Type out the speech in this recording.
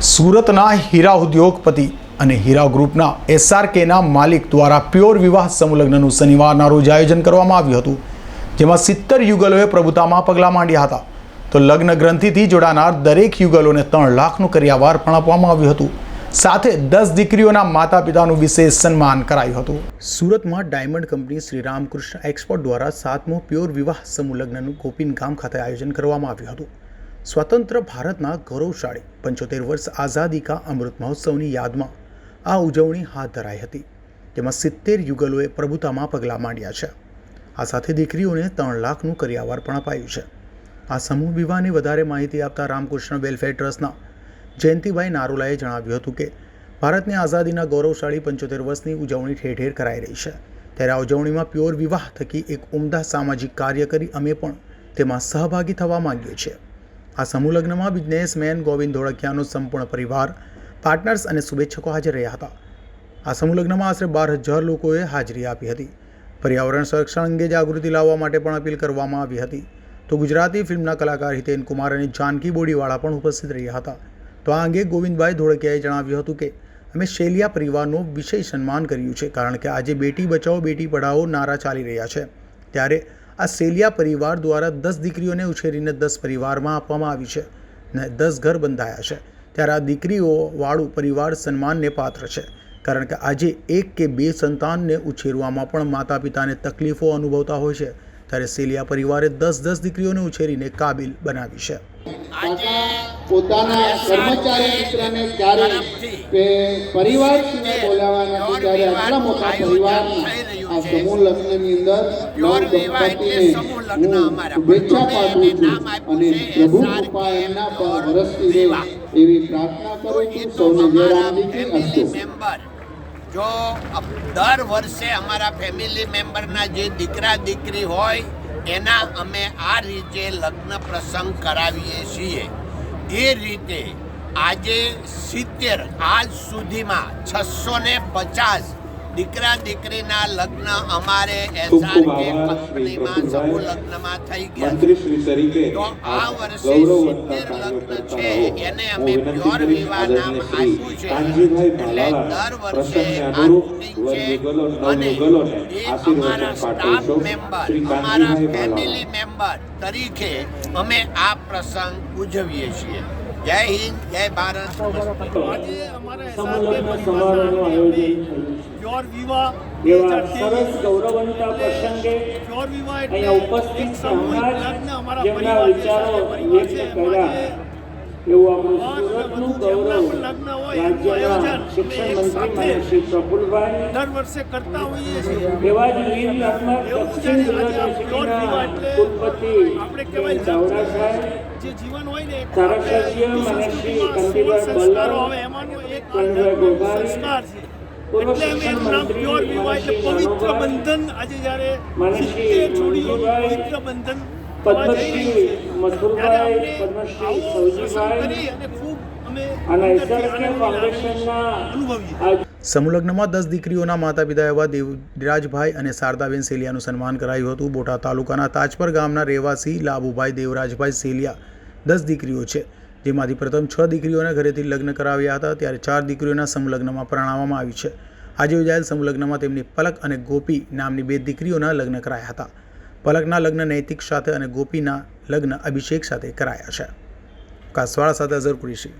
સુરતના હીરા ઉદ્યોગપતિ અને હીરા ગ્રુપના SRKના માલિક દ્વારા પ્યોર વિવાહ સમૂહલગ્નનું શનિવારના રોજ આયોજન કરવામાં આવ્યું હતું, જેમાં 70 યુગલોએ પ્રભુતામાં પગલાં માંડ્યા હતા. તો લગ્ન ગ્રંથિથી જોડાનાર દરેક યુગલોને 3 લાખનું કરિયાવર પણ આપવામાં આવ્યું હતું. સાથે 10 દીકરીઓના માતા પિતાનું વિશેષ સન્માન કરાયું હતું. સુરતમાં diamond company Shri Ramakrishna export દ્વારા 7મો પ્યોર વિવાહ સમૂહલગ્નનું ગોપીન ગામ ખાતે આયોજન કરવામાં આવ્યું હતું. સ્વતંત્ર ભારતના ગૌરવશાળી 75 વર્ષ આઝાદી કા અમૃત મહોત્સવની યાદમાં આ ઉજવણી હાથ ધરાઈ હતી, જેમાં 70 યુગલોએ પ્રભુતામાં પગલાં માંડ્યા છે. આ સાથે દીકરીઓને 3 લાખનું કરિયાવર પણ અપાયું છે. આ સમૂહ વિવાહની વધારે માહિતી આપતા રામકૃષ્ણ વેલફેર ટ્રસ્ટના જયંતિભાઈ નારોલાએ જણાવ્યું હતું કે ભારતની આઝાદીના ગૌરવશાળી 75 વર્ષની ઉજવણી ઠેર ઠેર કરાઈ રહી છે, ત્યારે આ ઉજવણીમાં પ્યોર વિવાહ થકી એક ઉમદા સામાજિક કાર્ય કરી અમે પણ તેમાં સહભાગી થવા માંગીએ છીએ. આ સમૂહ લગ્નમાં બિઝનેસમેન ગોવિંદ ધોળકિયાનો સંપૂર્ણ પરિવાર, પાર્ટનર્સ અને શુભેચ્છકો હાજર રહ્યા હતા. આ સમૂહ લગ્નમાં આશરે 12,000 લોકોએ હાજરી આપી હતી. પર્યાવરણ સંરક્ષણ અંગે જાગૃતિ લાવવા માટે પણ અપીલ કરવામાં આવી હતી. તો ગુજરાતી ફિલ્મના કલાકાર હિતેન કુમાર અને જાનકી બોડીવાળા પણ ઉપસ્થિત રહ્યા હતા. તો આ અંગે ગોવિંદભાઈ ધોળકિયાએ જણાવ્યું હતું કે અમે શેલિયા પરિવારનો વિશેષ સન્માન કર્યું છે, કારણ કે આજે બેટી બચાવો બેટી પઢાઓ નારા ચાલી રહ્યા છે, ત્યારે આ શેલિયા પરિવાર દ્વારા 10 દીકરીઓને ઉછેરીને 10 પરિવારમાં આપવામાં આવી છે અને 10 ઘર બંધાયા છે. ત્યારે આ દીકરીઓવાળું પરિવાર સન્માનને પાત્ર છે, કારણ કે આજે 1 કે 2 સંતાનને ઉછેરવામાં પણ માતા પિતાને તકલીફો અનુભવતા હોય છે, ત્યારે શેલિયા પરિવારે 10 દીકરીઓને ઉછેરીને કાબિલ બનાવી છે. પોતાના કર્મચારી મિત્રને ક્યારે પરિવાર સિવાય બોલાવવાના નથી, ત્યારે આટલા મોટા પરિવારના આ સમૂહ લગ્નની અંદર દંપતીને હું શુભેચ્છા પાઠવું છું અને પ્રભુ કૃપા એમના પર વરસતી રહે એવી પ્રાર્થના કરું છું. સૌને જય રામજી કી અસ્તુ. જો દર વર્ષે અમારા ફેમિલી મેમ્બરના જે દીકરા દીકરી હોય એના અમે આ રીતે લગ્ન પ્રસંગ કરાવીએ છીએ. એ રીતે આજે 70 આજ સુધીમાં 650 દીકરા દીકરીના લગ્ન અમારે SRK કંપનીમાં સમૂહ લગ્નમાં થઈ ગયા. તો આ વર્ષે 70 લગ્ન છે એને અમે પ્યોર વિવાહ નામ આપ્યું છે. એટલે દર વર્ષે આ રૂટિંગ છે અને એ અમારા સ્ટાફ મેમ્બર, અમારા ફેમિલી મેમ્બર તરીકે અમે આ પ્રસંગ ઉજવીએ છીએ. જય હિન્દ, જય ભારત. આજે અમારા SRK પ્યોર વિવાહ સરસ ગૌરવવંતા પ્રસંગે પ્યોર વિવાહ એટલે ઉપસ્થિત સામાજિક લગ્ન અમારા પરિવાર વિચારો વ્યક્ત કર્યા એવું આપણું સુરતનું ગૌરવ રાજ્યના શિક્ષણ મંત્રી શ્રી પ્રફુલભાઈ દર વર્ષે કરતા હોઈએ છીએ. એવા જ વીર લગ્ન દક્ષિણ ગુજરાત કુલપતિ ચાવડા સાહેબ જે જીવન હોય ને ધારાસભ્ય મને શ્રી કંદીભાઈ બલ્લારો હવે એમાંનો એક સંસ્કાર છે. એટલે અમે એનું નામ પ્યોર વિવાહ એટલે પવિત્ર બંધન. આજે જ્યારે પવિત્ર બંધન પદ્મશ્રી મથુરભાઈ, પદ્મશ્રી સૌજીભાઈ અને ખૂબ અમે SRK ફાઉન્ડેશનના અનુભવીએ. સમૂહ લગ્નમાં 10 દીકરીઓના માતા પિતા એવા દેવરાજભાઈ અને શારદાબેન સેલિયાનું સન્માન કરાયું હતું. બોટાદ તાલુકાના તાજપર ગામના રહેવાસી લાભુભાઈ દેવરાજભાઈ સેલિયા 10 દીકરીઓ છે, જેમાંથી પ્રથમ 6 દીકરીઓના ઘરેથી લગ્ન કરાવ્યા હતા, ત્યારે 4 દીકરીઓના સમૂહલગ્નમાં પરણાવવામાં આવી છે. આજે યોજાયેલ સમૂહલગ્નમાં તેમની પલક અને ગોપી નામની 2 દીકરીઓના લગ્ન કરાયા હતા. પલકના લગ્ન નૈતિક સાથે અને ગોપીના લગ્ન અભિષેક સાથે કરાયા છે. કાસવાળા સાથે અઝર કુરેશી.